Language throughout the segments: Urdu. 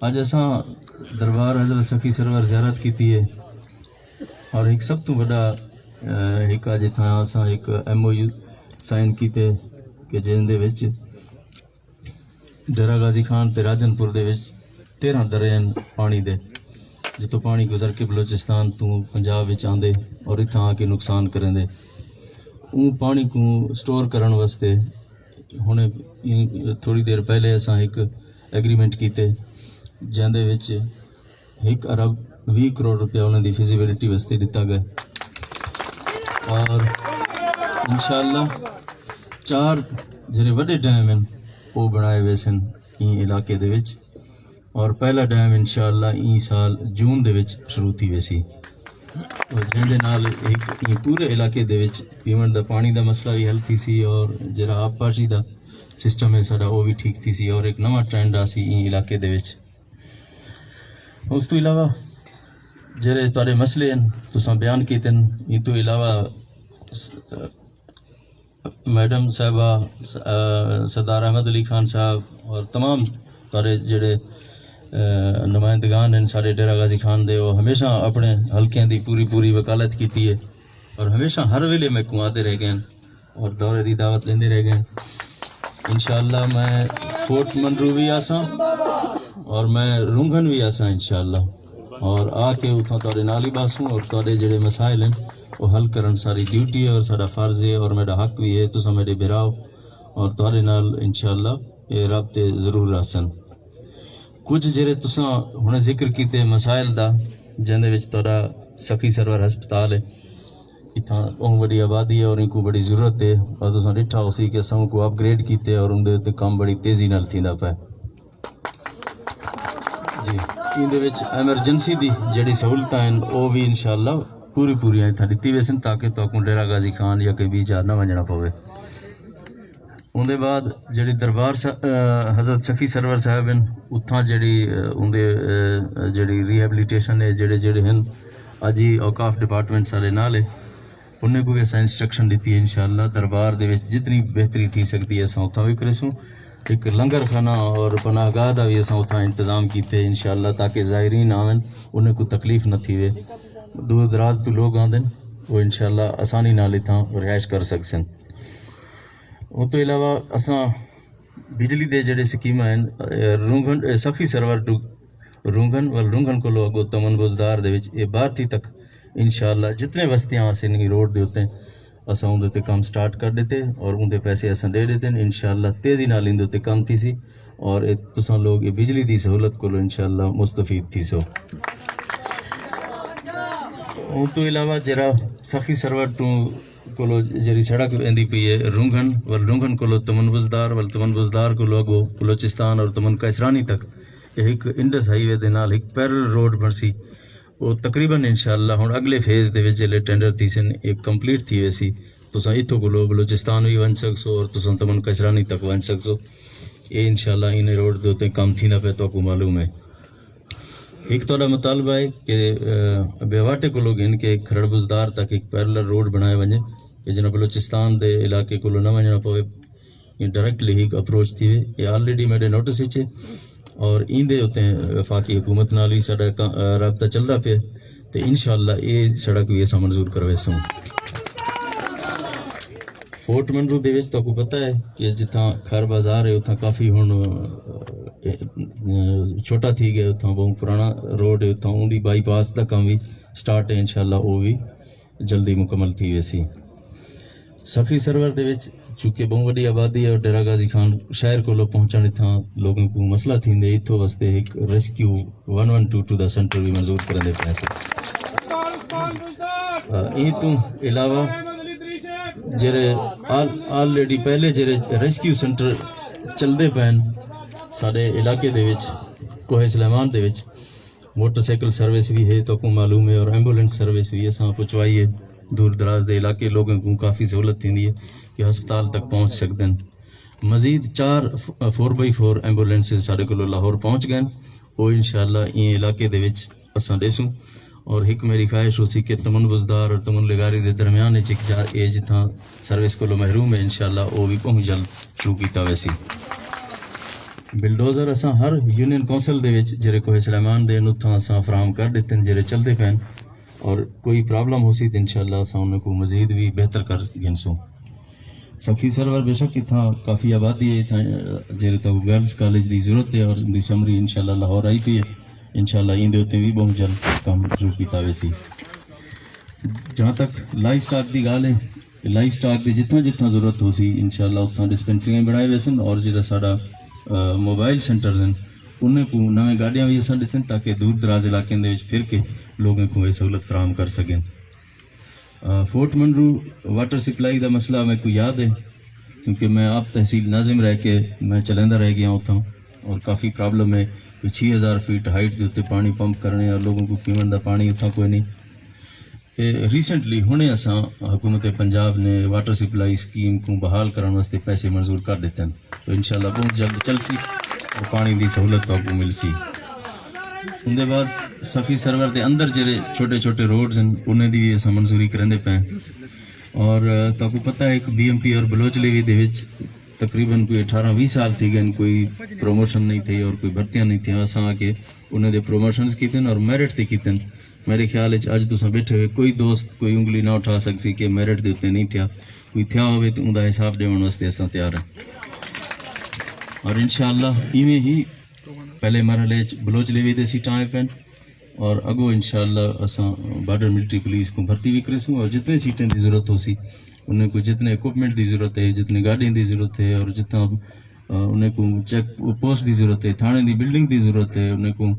اج اساں دربار حضرت سخی سرور زیارت کیتی ہے اور ایک سب تو بڑا ایک اج تھا اساں ایک ایم او یو سائن کیتے کہ جن دے وچ ڈیرہ غازی خان تے راجن پور دے وچ 13 درے پانی دے جتوں پانی گزر کے بلوچستان تو پنجاب وچ آندے اور اتھاں آ کے نقصان کریں دے اون پانی کو سٹور کرن واسطے ہن تھوڑی دیر پہلے اساں ایک ایگریمنٹ کیتے جن دے وچ 1 ارب 20 کروڑ روپیہ انہاں دی فیزیبلٹی واسطے دتا گیا اور انشاءاللہ 4 جڑے وڈے ڈیم ہیں وہ بنائے ہوئے سن این علاقے دے وچ اور پہلا ڈیم انشاءاللہ این سال جون دے وچ شروع تھی ویسی اور جن دے نال ایک پورے علاقے دے وچ پیمنٹ دا پانی دا مسئلہ بھی حل تھی سی اور جڑا آب پاشی دا سسٹم ہے ساڈا وہ بھی ٹھیک تھی سی اور ایک نواں ٹرینڈ آ سی این علاقے دے وچ اس تو علاوہ جڑے تواڈے مسئلے ہیں تساں بیان کیتے ہیں ان تو علاوہ میڈم صاحبہ سردار احمد علی خان صاحب اور تمام سارے جڑے نمائندگان ہیں سارے ڈیرہ غازی خان دے وہ ہمیشہ اپنے حلقے دی پوری وکالت کیتی ہے اور ہمیشہ ہر ویلے میں کو آتے رہ گئے ہیں اور دورے دی دعوت لیندے رہ گئے ہیں انشاءاللہ میں فورٹ منرو بھی آساں اور میں رونگن بھی آساں انشاءاللہ اور آ کے اتھاں تواڈے نال ہی باسوں اور تواڈے جڑے مسائل ہیں وہ حل کرن ساری ڈیوٹی ہے اور سارا فرض ہے اور میرا حق بھی ہے تساں میرے بھراؤ اور تواڈے نال انشاءاللہ یہ رابطے ضرور راسن کچھ جڑے تساں ہن ذکر کیتے مسائل دا جن دے وچ تہاڈا سخی سرور ہسپتال ہے اتھاں اون بڑی آبادی ہے اور ان کو بڑی ضرورت ہے اور تساں ڈٹھا ہو سی کہ اساں کو اپ گریڈ کیتے اور ان دے تے کام بڑی تیزی نال تھیندا پیا جی ان دے وچ ایمرجنسی دی جڑی سہولتاں ہیں وہ بھی انشاءاللہ پوری اتھاں دتی ویسن تاکہ تو ڈیرہ غازی خان یا کہ بھی جا نہ ونجنا پوے ان دے بعد جڑی دربار حضرت سخی سرور صاحب ہیں اتھاں جڑی ان دے جڑی ریہیبلیٹیشن ہے جڑے ہیں اج ہی اوقاف ڈپارٹمنٹ سارے نال ہے انہیں کو بھی اساں انسٹرکشن دیتی ہے انشاءاللہ دربار دے وچ جتنی بہتری تھی سکتی ہے اساں اتھاں بھی کرسوں ایک لنگر خانہ اور پناہ گاہ دا بھی اساں اتھاں انتظام کیتے انشاءاللہ تاکہ زائرین آون انہیں کو تکلیف نہ تھیوے دور دراز تو لوگ آندن وہ انشاءاللہ آسانی نال اتھاں رہائش کر سکسن وہ تو علاوہ اساں بجلی دے جڑے سکیماں ہیں رونگن سخی سرور ٹو رونگن رونگن کو لوگ تمن بزدار دے وچ یہ بارتی تک انشاءاللہ جتنے بستیاں سے نہیں روڈ دے ہوتے ہیں اساں اون دے کام سٹارٹ کر دیتے اور اون دے پیسے اساں دے دیتے ہیں انشاءاللہ تیزی نال ان دے کام تھی سی اور تساں لوگ یہ بجلی دی سہولت کو انشاءاللہ مستفید تھی سو وہ تو علاوہ جرا سخی سرور ٹو کو جری سڑک ویندی پئی ہے رونگن کو تمن بزدار کو لوگو بلوچستان اور تمن کیسرانی تک ایک انڈس ہائی وے دے نال ایک پیرل روڈ بنسی وہ تقریباً انشاءاللہ ہن اگلے فیز دے وچ جلے ٹینڈر تھی سن ایک کمپلیٹ تھی ویسی تساں ایتھوں کو بلوچستان بھی ون سکسو اور تساں تمن کیسرانی تک ون سکسو یہ انشاءاللہ ان روڈ دے تے کام تھی نہ پے تو کو معلوم ہے ایک تھوڑا مطالبہ ہے کہ بیواٹے کو لوگ ان کے کھرڑ بزدار تک ایک پیرلر روڈ بنائے ونجے کہ جنہاں بلوچستان دے علاقے کو نہ ونجنا پوے یہ ڈائریکٹلی ایک اپروچ تھی ہوئے یہ آلریڈی میرے نوٹس ہی اور این دے ہوتے ہیں وفاقی حکومت نال بھی ساڈا رابطہ چلدا پیا تو انشاءاللہ یہ سڑک بھی اساں منظور کروے سوں فورٹ منرو دے وچ تو کو پتہ ہے کہ جتھاں کھر بازار ہے اتھاں کافی ہن چھوٹا تھی گیا اتھاں بہت پرانا روڈ ہے اتھاں اون دی بائی پاس دا کام بھی سٹارٹ ہے انشاءاللہ وہ بھی جلدی مکمل تھی ویسی سخی سرور دے وچ چونکہ بہت بڑی آبادی ہے اور ڈیرہ غازی خان شہر کو پہنچنے تھا لوگوں کو مسئلہ تھیندے اتھوں واسطے ایک ریسکیو 1122 دا سینٹر بھی منظور کرنے پیسے این تو علاوہ جڑے آلریڈی پہلے جڑے ریسکیو سینٹر چلدے پین سارے علاقے دے وچ کوہ سلیمان دے وچ موٹر سائیکل سروس بھی ہے تو کو معلوم ہے اور ایمبولینس سروس بھی اساں پہنچوائی ہے دور دراز دے علاقے لوگوں کو کافی سہولت تھیندی ہے کہ ہسپتال تک پہنچ سکتے ہیں مزید 4 4x4 ایمبولینسز سارے کو لاہور پہنچ گئے وہ انشاءاللہ این علاقے دے وچ اساں دیسوں اور ایک میری خواہش ہو سی کہ تمن بزدار اور تمن لگاری دے درمیان ایک جار ایج تھا سروس کو محروم ہے انشاءاللہ وہ بھی بہت جلد شروع کیتا ویسی بلڈوزر اساں ہر یونین کونسل دے وچ جڑے کوہ سلیمان دے اتھاں اساں فراہم کر دیتے ہیں جڑے چلتے پین، اور کوئی پرابلم ہو سی تو انشاءاللہ اساں انہاں کو مزید بھی بہتر کر گنسوں. سخی سرور بے شک اتھاں کافی آبادی ہے، اتھاں جڑے تو گرلز کالج دی ضرورت ہے اور دی سمری انشاءاللہ لاہور آئی پئی ہے. انشاءاللہ ایندے اتنے بھی بہت جلد کام شروع کیتا ویسی. جہاں تک لائف سٹاک دی گال ہے، لائف سٹاک دی جتنا جتنا ضرورت ہو سی انشاءاللہ اتنا ڈسپینسریاں بنائے ویسن، اور جڑا ساڈا موبائل سینٹرز ہیں انہیں کو نویں گاڑیاں بھی اساں دیتے ہیں تاکہ دور دراز علاقے دے وچ پھر کے لوگوں کو یہ سہولت فراہم کر سکیں. فورٹ منرو واٹر سپلائی دا مسئلہ میں کو یاد ہے کیونکہ میں آپ تحصیل ناظم رہ کے میں چلندہ رہ گیا اتھاں، اور کافی پرابلم ہے کہ 6000 فیٹ ہائٹ کے اتنے پانی پمپ کرنے اور لوگوں کو پیمن دا پانی اتھاں کوئی نہیں. ریسنٹلی ہونے اساں حکومت پنجاب نے واٹر سپلائی اسکیم کو بحال کرنے واسطے پیسے منظور کر دیتے ہیں، تو انشاءاللہ بہت جلد چل سی اور پانی دی سہولت آپ کو مل سی. ان دے بعد سخی سرور دے اندر جڑے چھوٹے چھوٹے روڈز ہیں انہیں دی اساں منظوری کرندے پے، اور تو کو پتہ ہے ایک بی ایم پی اور بلوچ لیوی دے وچ تقریباً کوئی 18-20 سال تھی گئے، کوئی پروموشن نہیں تھی اور کوئی بھرتیاں نہیں تھیں. اساں آ کے انہیں دے پروموشنز کیتے اور میرٹ تے کیتے. میرے خیال ہے اج تساں بیٹھے ہوئے کوئی دوست کوئی انگلی نہ اٹھا سکتی کہ میرٹ دے اتنے نہیں تھیا، کوئی تھیا ہوئے تو اندا حساب دیون واسطے اساں تیار ہیں. اور انشاءاللہ ایویں ہی پہلے مرحلے بلوچ لیوی دے سیٹاں آئے پین، اور اگو انشاءاللہ اساں بارڈر ملٹری پولیس کو بھرتی بھی کرسوں، اور جتنے سیٹیں دی ضرورت ہو سی انہیں کو جتنے اکوپمنٹ دی ضرورت ہے، جتنے گاڑیاں دی ضرورت ہے، اور جتنا انہیں کو چیک پوسٹ دی ضرورت ہے، تھانے دی بلڈنگ دی ضرورت ہے، انہیں کو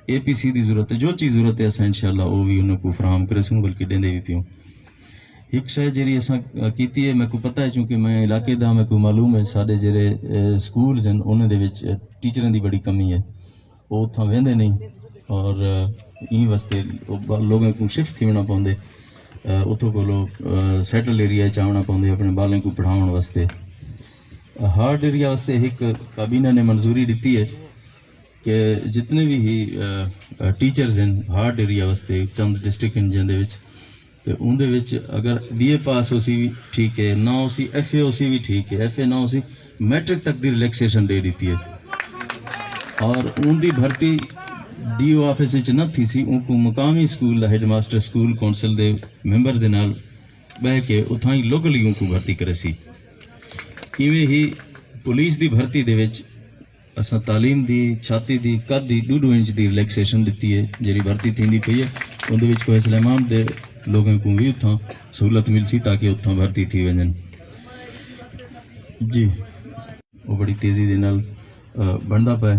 اے پی سی دی ضرورت ہے، جو چیز ضرورت ہے اساں انشاءاللہ وہ بھی انہیں کو فراہم کرسوں، بلکہ دیندے بھی پیوں. ایک شے جیری اساں کیتی ہے، میں کو پتہ ہے چونکہ میں علاقے دا میں کو معلوم ہے سارے جڑے سکولز ہیں انہیں دے وچ ٹیچراں دی بڑی کمی ہے، وہ اتھاں ویندے نہیں، اور این واسطے لوگوں کو شفٹ تھی ہونا پوندے، اتوں کو لوگ سیٹل ایریا چاہنا پوندے اپنے بالیں کو پڑھاؤن واسطے. ہارڈ ایریا واسطے ایک کابینہ نے منظوری دیتی ہے کہ جتنے بھی ہی ٹیچرز ہیں ہارڈ ایریا واسطے چند ڈسٹرکٹ ہیں جن دے وچ، تو ان دے وچ اگر بی اے پاس ہو سی بھی ٹھیک ہے، نہ ہو سی ایف اے ہو سی بھی ٹھیک ہے، ایف اے نہ ہو سی میٹرک تک دی ریلیکسیشن دے دیتی ہے. اور ان دی بھرتی ڈی او آفس وچ نہ تھی سی، ان کو مقامی اسکول دا ہیڈ ماسٹر اسکول کونسل دے ممبر دے نال بہ کے اتھاں ہی لوکلی ان کو بھرتی کرے سی. ایویں ہی پولیس دی بھرتی دے وچ اساں تعلیم دی چھاتی دی قد دی 2 انچ دی ریلیکسیشن دیتی ہے جیڑی بھرتی تھیندی پئی ہے. ان دے وچ کوہ سلیمان دے لوگوں کو بھی اتھاں سہولت مل سی تاکہ اتھاں بھرتی تھی ونجن. جی وہ بڑی تیزی دے نال بندا پے،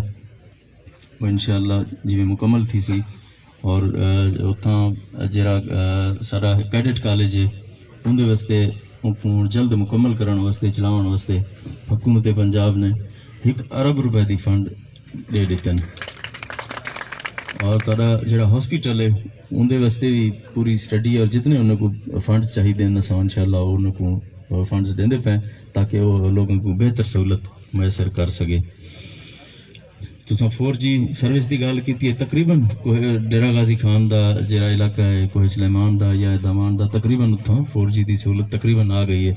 وہ انشاءاللہ جی مکمل تھی سی. اور اتھاں جڑا سارا کیڈٹ کالج ہے ان دے واسطے جلد مکمل کرنے واسطے چلاؤن واسطے حکومت پنجاب نے 1 ارب روپے دی فنڈ دے دیتے ہیں. اور تارا جڑا ہاسپیٹل ہے ان دے واسطے بھی پوری سٹڈی اور جتنے انہوں کو فنڈ چاہیے اساں انشاءاللہ انہوں کو فنڈز دیندے پیں تاکہ وہ لوگوں کو بہتر سہولت میسر کر سکے. تساں 4G سروس دی گل کیتی ہے، تقریباً ڈیرہ غازی خان دا جڑا علاقہ ہے کوہ سلیمان دا یا دامان دا تقریباً اتھاں 4G دی سہولت تقریباً آ گئی ہے.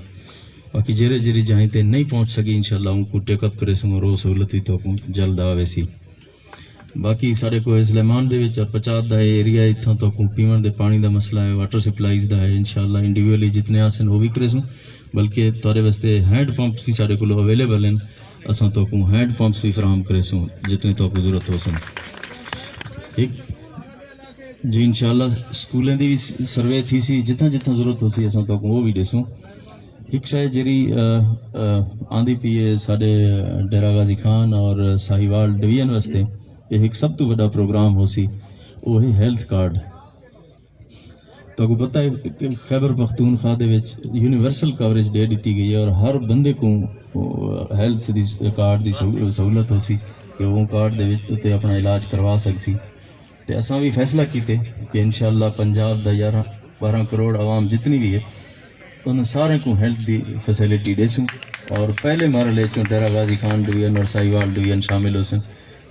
باقی جڑی جہیں تے نہیں پہنچ سکی انشاءاللہ ان کو ٹیک اپ کرے سوں اور وہ سہولت بھی تو جلد آوے سی. باقی سارے کوہ سلیمان دے وچ اور پچات دا ایریا اتھاں تو پیمن دے پانی دا مسئلہ ہے، واٹر سپلائیز دا ہے، انشاءاللہ انڈیویجولی جتنے آسن وہ بھی کرے سوں، بلکہ تارے واسطے ہینڈ پمپس بھی سارے کو اویلیبل ہیں، اساں تو ہینڈ پمپس بھی فراہم کرے سوں جتنے تو ضرورت ہو سن. ایک جی انشاءاللہ سکولیں دی بھی سروے تھی سی، جتنا جتنا ضرورت ہو سی اساں تو وہ بھی دے سوں. ایک شاید جیری آندھی پی ہے سارے ڈیرہ غازی خان اور ساہیوال ڈویژن واسطے ایک سب تو بڑا پروگرام ہو سی، وہ ہے ہیلتھ کارڈ. تو کو پتہ ہے کہ خیبر پختونخوا دے وچ یونیورسل کوریج دے دیتی گئی ہے اور ہر بندے کو ہیلتھ دی کارڈ دی سہولت ہو سی کہ وہ کارڈ دے وچ تے اپنا علاج کروا سکسی. تے اساں بھی فیصلہ کیتے کہ انشاءاللہ پنجاب دا 11-12 کروڑ عوام جتنی بھی ہے ان سارے کو ہیلتھ دی فیسیلٹی دے سوں. اور پہلے مرحلے چوں ڈیرہ غازی خان ڈویژن اور ساہیوال ڈویژن شامل ہو سن،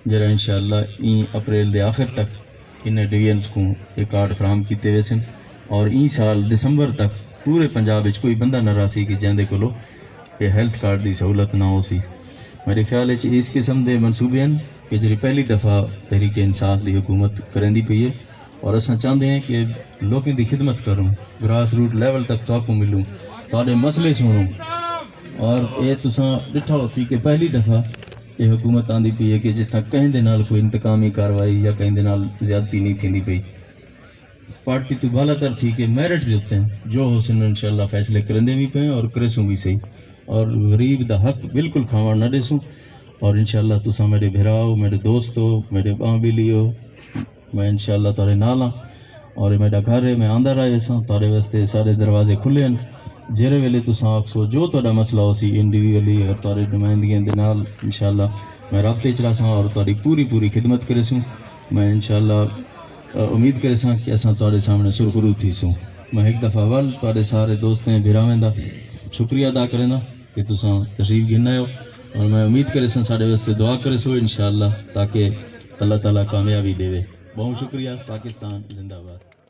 جرا انشاءاللہ این اپریل دے آخر تک انہیں ڈویژنز کو یہ کارڈ فراہم کیتے ہوئے سن. اور این سال دسمبر تک پورے پنجاب وچ کوئی بندہ نہ رہا سی کہ جہاں دے کولو یہ ہیلتھ کارڈ دی سہولت نہ ہو سی. میرے خیال ہے اس قسم دے منصوبے ہیں کہ جی پہلی دفعہ تحریک انصاف دی حکومت کریں دی پئی ہے اور اساں چاہتے ہیں کہ لوگوں دی خدمت کروں گراس روٹ لیول تک تو ملوں تھوڑے مسئلے سنوں اور یہ تساں ڈٹھا ہو سی کہ پہلی دفعہ یہ حکومت آندی پئی ہے کہ جتنا کہیں دے نال کوئی انتقامی کاروائی یا کہیں دے نال زیادتی نہیں تھیندی پئی پارٹی تو بالا تر ٹھیک ہے میرٹ دیتے ہیں جو ہو سن انشاءاللہ فیصلے کرندے بھی پئے اور کرسوں بھی صحیح اور غریب دا حق بالکل کھاوڑ نہ دیسوں اور انشاءاللہ تساں میرے بھراؤ میرے دوستو میرے باں بھی لیو میں انشاءاللہ تارے نال ہاں اور میرا گھر ہے میں آندا رہے ساں تارے واسطے سارے دروازے کھلے ہیں جہرے ویلے تساں آکسو جو تہاڈا مسئلہ ہو سی انڈیویجلی اور تارے نمائندگیاں دے نال انشاءاللہ میں رابطے چ رہساں اور تاری پوری خدمت کرسوں میں انشاءاللہ امید کرساں کہ اساں تہاڈے سامنے سرخرو تھیسوں میں ایک دفعہ ول تہاڈے سارے دوستیں بھراویں دا شکریہ ادا کرنا کہ تساں تشریف گھن ہو اور میں امید کرساں ساڈے واسطے دعا کرسو انشاءاللہ تاکہ اللہ تعالیٰ کامیابی دے بہت شکریہ پاکستان زندہ باد